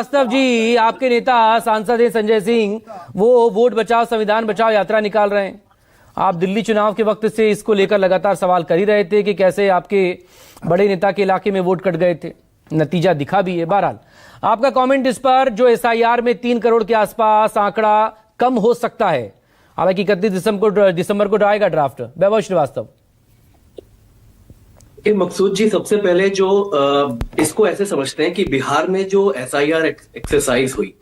वास्तव जी, आपके नेता सांसद हैं संजय सिंह, वो वोट बचाओ संविधान बचाओ यात्रा निकाल रहे हैं। आप दिल्ली चुनाव के वक्त से इसको लेकर लगातार सवाल कर ही रहे थे कि कैसे आपके बड़े नेता के इलाके में वोट कट गए थे। नतीजा दिखा भी है। बहरहाल आपका कमेंट इस पर, जो एसआईआर में 3 करोड़ के आसपास आंकड़ा कम हो सकता है। हालांकि 31 दिसंबर को आएगा ड्राफ्ट। वैभव श्रीवास्तव। मकसूद जी, सबसे पहले जो इसको ऐसे समझते हैं कि बिहार में जो एसआईआर एक्सरसाइज हुई,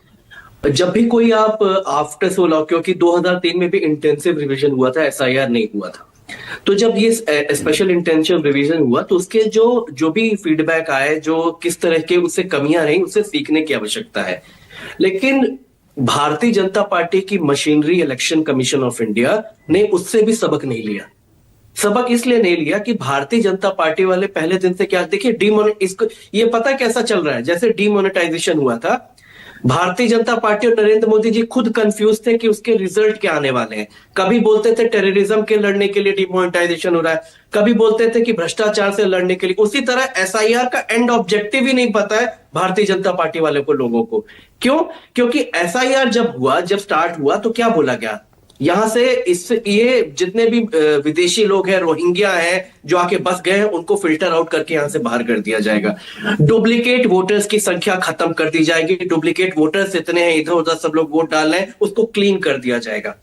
जब भी कोई आप आफ्टर 16, क्योंकि 2003 में भी इंटेंसिव रिवीजन हुआ था, एसआईआर नहीं हुआ था। तो जब ये स्पेशल इंटेंसिव रिवीजन हुआ तो उसके जो भी फीडबैक आए, जो किस तरह के उससे कमियां रही, उससे सीखने की आवश्यकता है। लेकिन भारतीय जनता पार्टी की machinery election commission of India ने उससे भी सबक नहीं लिया। सबक इसलिए नहीं लिया कि भारतीय जनता पार्टी वाले पहले दिन से क्या, देखिए इसको ये पता कैसा चल रहा है, जैसे डीमोनेटाइजेशन हुआ था, भारतीय जनता पार्टी और नरेंद्र मोदी जी खुद कंफ्यूज थे कि उसके रिजल्ट क्या आने वाले हैं। कभी बोलते थे टेररिज्म के लड़ने के लिए डीमोनेटाइजेशन हो रहा है, कभी बोलते थे कि भ्रष्टाचार से लड़ने के लिए। उसी तरह एसआईआर का एंड ऑब्जेक्टिव ही नहीं पता है भारतीय जनता पार्टी वाले को, लोगों को। क्यों? क्योंकि एसआईआर जब स्टार्ट हुआ तो क्या बोला गया, यहां से ये जितने भी विदेशी लोग हैं, रोहिंग्या हैं जो आके बस गए हैं, उनको फिल्टर आउट करके यहां से बाहर कर दिया जाएगा। डुप्लीकेट वोटर्स की संख्या खत्म कर दी जाएगी। डुप्लीकेट वोटर्स इतने हैं, इधर उधर सब लोग वोट डाल रहे हैं, उसको क्लीन कर दिया जाएगा।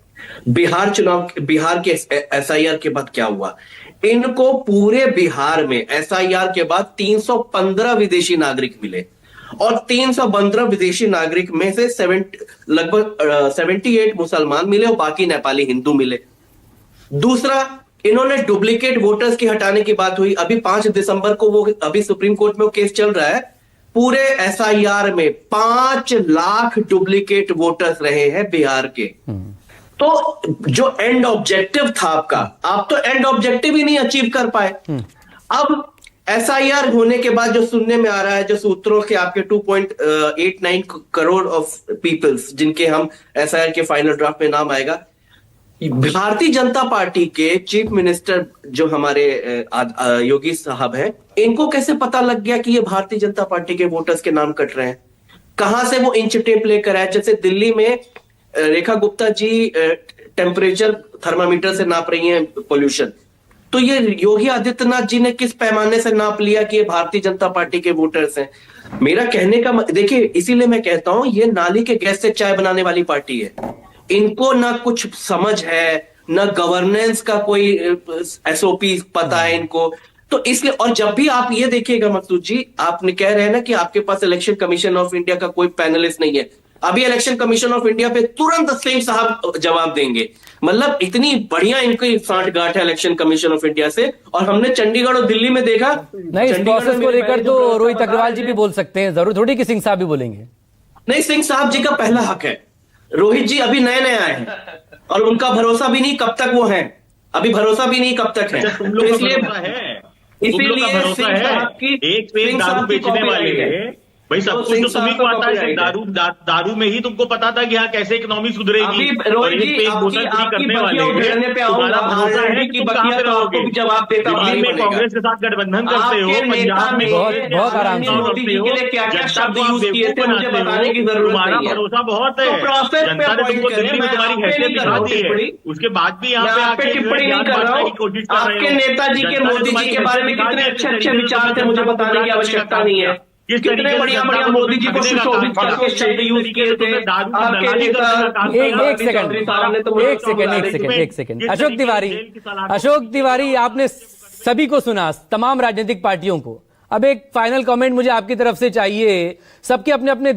बिहार के एसआईआर के बाद क्या हुआ, इनको पूरे बिहार में एसआईआर के बाद 315 विदेशी नागरिक मिले, और 315 विदेशी नागरिक में से लगभग 78 मुसलमान मिले और बाकी नेपाली हिंदू मिले। दूसरा, इन्होंने डुप्लीकेट वोटर्स की हटाने की बात हुई। अभी 5 दिसंबर को वो अभी सुप्रीम कोर्ट में वो केस चल रहा है। पूरे एसआईआर में 5 लाख डुप्लीकेट वोटर्स रहे हैं बिहार के। तो जो एंड ऑब्जेक्टिव था आपका, आप तो एंड ऑब्जेक्टिव ही नहीं अचीव कर पाए। अब एसआईआर होने के बाद जो सुनने में आ रहा है, जो सूत्रों के आपके 2.89 करोड़ ऑफ पीपल्स जिनके हम एसआईआर के फाइनल ड्राफ्ट में नाम आएगा, भारतीय जनता पार्टी के चीफ मिनिस्टर जो हमारे योगी साहब हैं, इनको कैसे पता लग गया कि ये भारतीय जनता पार्टी के वोटर्स के नाम कट रहे हैं? कहां से वो इंच टेप लेकर आए? जैसे दिल्ली में रेखा गुप्ता जी टेम्परेचर थर्मामीटर से नाप रही हैं पोल्यूशन, तो ये योगी आदित्यनाथ जी ने किस पैमाने से नाप लिया कि ये भारतीय जनता पार्टी के वोटर्स हैं? मेरा कहने का देखिए, इसीलिए मैं कहता हूं ये नाली के गैस से चाय बनाने वाली पार्टी है। इनको ना कुछ समझ है, ना गवर्नेंस का कोई एसओपी पता है इनको। तो इसलिए, और जब भी आप ये देखिएगा मकसूद जी, आपने कह रहे हैं ना कि आपके पास इलेक्शन कमीशन ऑफ इंडिया का कोई पैनलिस्ट नहीं है। अभी इलेक्शन कमीशन ऑफ इंडिया पे तुरंत सिंह साहब जवाब देंगे। मतलब इतनी बढ़िया इनकी सांठगांठ है इलेक्शन कमीशन ऑफ इंडिया से। और हमने चंडीगढ़ और दिल्ली में देखा। नहीं, इस प्रोसेस को लेकर तो रोहित अग्रवाल जी भी बोल सकते हैं, जरूर थोड़ी कि सिंह साहब भी बोलेंगे। नहीं, सिंह साहब जी का पहला हक है। रोहित जी अभी नए आए हैं और उनका भरोसा भी नहीं कब तक वो है, अभी भरोसा भी नहीं कब तक है। तो इसलिए सिंह साहब की एक पेज दारू बेचने वाले भाई, सब कुछ तो तुम्ही को आता है। दारू में ही तुमको पता था कि यहाँ कैसे इकोनॉमी सुधरेगी। रोहित जी, करने वाले तुम्हारा भरोसा है कि तुम कहां पे रहोगे? जवाब देता दिल्ली में कांग्रेस के साथ गठबंधन करते हो, पंजाब में बहुत आराम से मोदी जी के लिए क्या क्या शब्द यूज किए थे मुझे बताने की जरूरत नहीं है। तुम्हारा भरोसा बहुत है, जनता ने तुमको दिल्ली में तुम्हारी हैसियत दिखा दी है, उसके बाद भी यहाँ पे आके टिप्पणी नहीं कर रहा हूँ। आपके नेताजी के, मोदी जी के बारे में कितने अच्छे अच्छे विचार थे, मुझे बताने की आवश्यकता नहीं है। कितने बढ़िया बढ़िया मोदी जी को सुशोभित करके शब्द यूज किए थे आपके। एक सेकंड अशोक तिवारी, आपने सभी को सुना, तमाम राजनीतिक पार्टियों को। अब एक फाइनल कमेंट मुझे आपकी तरफ से चाहिए। सबके अपने अपने